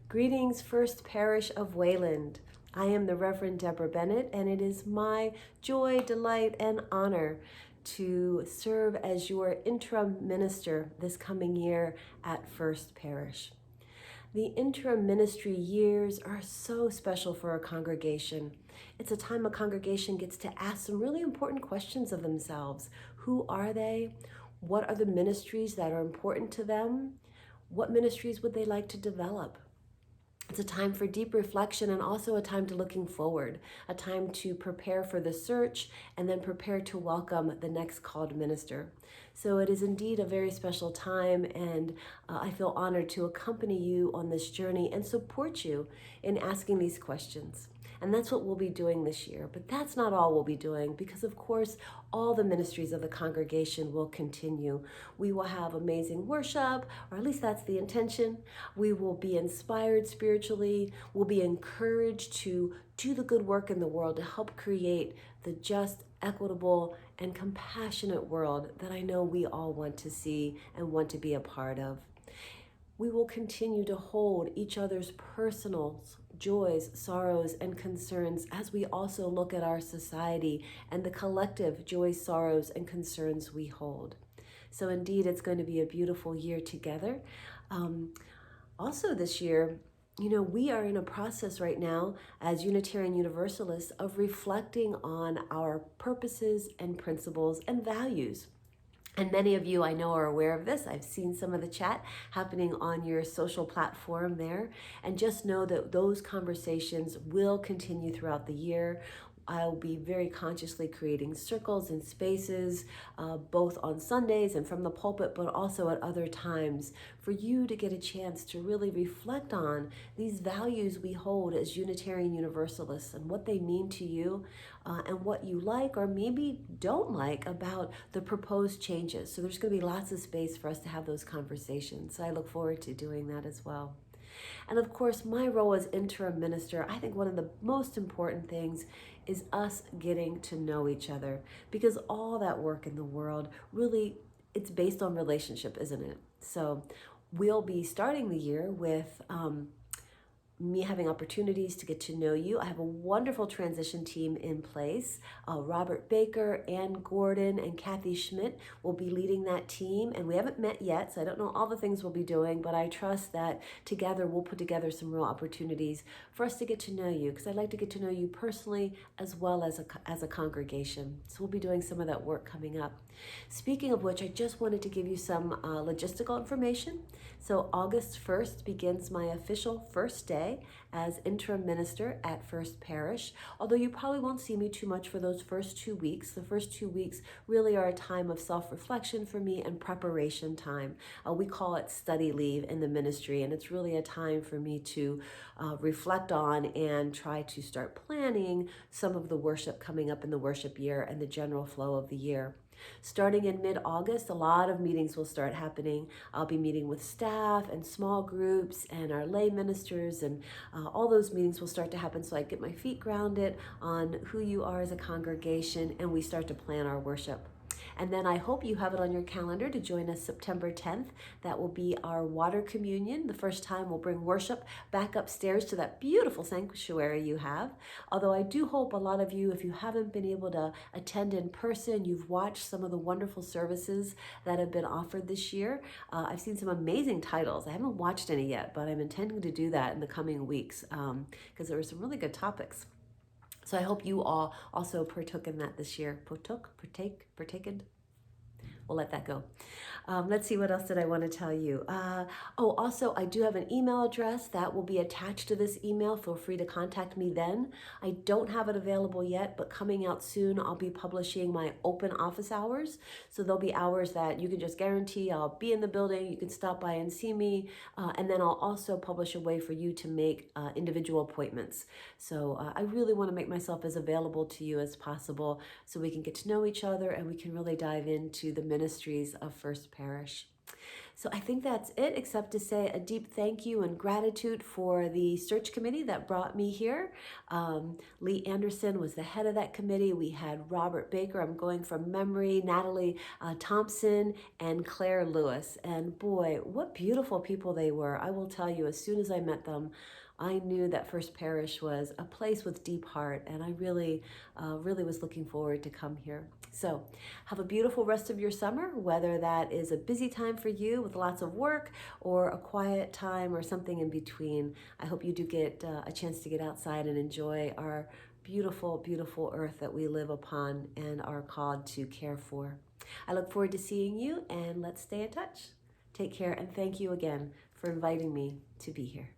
Greetings, First Parish of Wayland. I am the Reverend Deborah Bennett, and it is my joy, delight, and honor to serve as your interim minister this coming year at First Parish. The interim ministry years are so special for a congregation. It's a time a congregation gets to ask some really important questions of themselves. Who are they? What are the ministries that are important to them? What ministries would they like to develop? It's a time for deep reflection and also a time to looking forward, a time to prepare for the search and then prepare to welcome the next called minister. So it is indeed a very special time, and I feel honored to accompany you on this journey and support you in asking these questions. And that's what we'll be doing this year. But that's not all we'll be doing, because of course, all the ministries of the congregation will continue. We will have amazing worship, or at least that's the intention. We will be inspired spiritually. We'll be encouraged to do the good work in the world to help create the just, equitable, and compassionate world that I know we all want to see and want to be a part of. We will continue to hold each other's personal joys, sorrows, and concerns as we also look at our society and the collective joys, sorrows, and concerns we hold. So indeed, it's going to be a beautiful year together. Also this year, we are in a process right now as Unitarian Universalists of reflecting on our purposes and principles and values. And many of you I know are aware of this. I've seen some of the chat happening on your social platform there. And just know that those conversations will continue throughout the year. I'll be very consciously creating circles and spaces, both on Sundays and from the pulpit, but also at other times, for you to get a chance to really reflect on these values we hold as Unitarian Universalists and what they mean to you, and what you like or maybe don't like about the proposed changes. So there's going to be lots of space for us to have those conversations. So I look forward to doing that as well. And of course, my role as interim minister, I think one of the most important things is us getting to know each other, because all that work in the world really, it's based on relationship, isn't it? So we'll be starting the year with me having opportunities to get to know you. I have a wonderful transition team in place. Robert Baker, Ann Gordon, and Kathy Schmidt will be leading that team. And we haven't met yet, so I don't know all the things we'll be doing, but I trust that together we'll put together some real opportunities for us to get to know you, because I'd like to get to know you personally as well as a congregation. So we'll be doing some of that work coming up. Speaking of which, I just wanted to give you some logistical information. So August 1st begins my official first day as interim minister at First Parish, although you probably won't see me too much for those first 2 weeks. The first 2 weeks really are a time of self-reflection for me and preparation time. We call it study leave in the ministry, and it's really a time for me to reflect on and try to start planning some of the worship coming up in the worship year and the general flow of the year. Starting in mid-August, a lot of meetings will start happening. I'll be meeting with staff and small groups and our lay ministers, and all those meetings will start to happen, so I get my feet grounded on who you are as a congregation, and we start to plan our worship. And then I hope you have it on your calendar to join us September 10th. That will be our water communion. The first time we'll bring worship back upstairs to that beautiful sanctuary you have. Although I do hope a lot of you, if you haven't been able to attend in person, you've watched some of the wonderful services that have been offered this year. I've seen some amazing titles. I haven't watched any yet, but I'm intending to do that in the coming weeks, because there were some really good topics. So I hope you all also partook in that this year. Partaken? We'll let that go. Let's see, what else did I want to tell you? Also, I do have an email address that will be attached to this email. Feel free to contact me then. I don't have it available yet, but coming out soon, I'll be publishing my open office hours. So there'll be hours that you can just guarantee I'll be in the building. You can stop by and see me. And then I'll also publish a way for you to make individual appointments. So I really want to make myself as available to you as possible so we can get to know each other and we can really dive into the ministries of First Parish. So I think that's it, except to say a deep thank you and gratitude for the search committee that brought me here. Lee Anderson was the head of that committee. We had Robert Baker, I'm going from memory, Natalie Thompson, and Claire Lewis. And boy, what beautiful people they were. I will tell you, as soon as I met them, I knew that First Parish was a place with deep heart, and I really was looking forward to come here. So have a beautiful rest of your summer, whether that is a busy time for you with lots of work or a quiet time or something in between. I hope you do get a chance to get outside and enjoy our beautiful, beautiful earth that we live upon and are called to care for. I look forward to seeing you, and let's stay in touch. Take care, and thank you again for inviting me to be here.